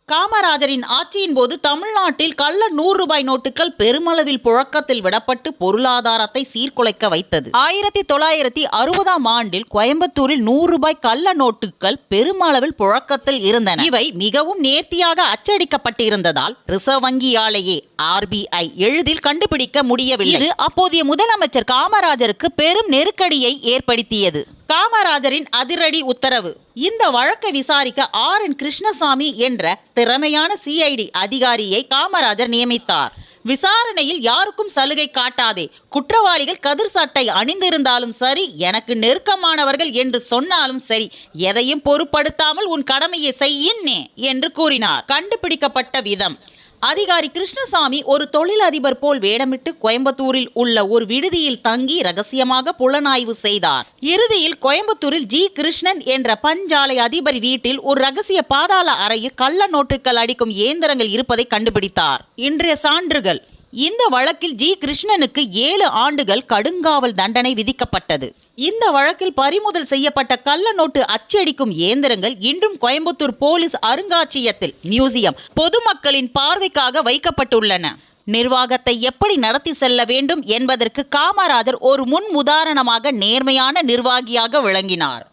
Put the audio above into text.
காமராஜரின் ஆட்சியின் போது தமிழ்நாட்டில் கள்ள 100 ரூபாய் நோட்டுகள் பெருமளவில் புழக்கத்தில் விடப்பட்டு பொருளாதாரத்தை சீர்குலைக்க வைத்தது. 1960ஆம் ஆண்டில் கோயம்புத்தூரில் 100 ரூபாய் கள்ள நோட்டுகள் பெருமளவில் புழக்கத்தில் இருந்தன. இவை மிகவும் நேர்த்தியாக அச்சடிக்கப்பட்டிருந்ததால் ரிசர்வ் வங்கியாலேயே RBI எளிதில் கண்டுபிடிக்க முடியவில்லை. இது அப்போதைய முதலமைச்சர் காமராஜருக்கு பெரும் நெருக்கடியை ஏற்படுத்தியது. காமராஜரின் அதிரடி உத்தரவு. இந்த வழக்கை விசாரிக்க RN கிருஷ்ணசாமி என்ற திறமையான CID அதிகாரியை காமராஜர் நியமித்தார். விசாரணையில் யாருக்கும் சலுகை காட்டாதே, குற்றவாளிகள் கதிர் சட்டை அணிந்திருந்தாலும் சரி, எனக்கு நெருக்கமானவர்கள் என்று சொன்னாலும் சரி, எதையும் பொருட்படுத்தாமல் உன் கடமையை செய்யின்னே என்று கூறினார். கண்டுபிடிக்கப்பட்ட விதம். அதிகாரி கிருஷ்ணசாமி ஒரு தொழிலதிபர் போல் வேடமிட்டு கோயம்புத்தூரில் உள்ள ஒரு விடுதியில் தங்கி ரகசியமாக புலனாய்வு செய்தார். இறுதியில் கோயம்புத்தூரில் G. கிருஷ்ணன் என்ற பஞ்சாலை அதிபர் வீட்டில் ஒரு ரகசிய பாதாள அறையில் கள்ள நோட்டுகள் அடிக்கும் இயந்திரங்கள் இருப்பதை கண்டுபிடித்தார். இன்றைய சான்றுகள். இந்த வழக்கில் G. கிருஷ்ணனுக்கு 7 ஆண்டுகள் கடுங்காவல் தண்டனை விதிக்கப்பட்டது. இந்த வழக்கில் பறிமுதல் செய்யப்பட்ட கள்ள நோட்டு அச்சடிக்கும் இயந்திரங்கள் இன்றும் கோயம்புத்தூர் போலீஸ் அருங்காட்சியகத்தில் மியூசியம் பொதுமக்களின் பார்வைக்காக வைக்கப்பட்டுள்ளன. நிர்வாகத்தை எப்படி நடத்தி செல்ல வேண்டும் என்பதற்கு காமராஜர் ஒரு முன் உதாரணமாக நேர்மையான நிர்வாகியாக விளங்கினார்.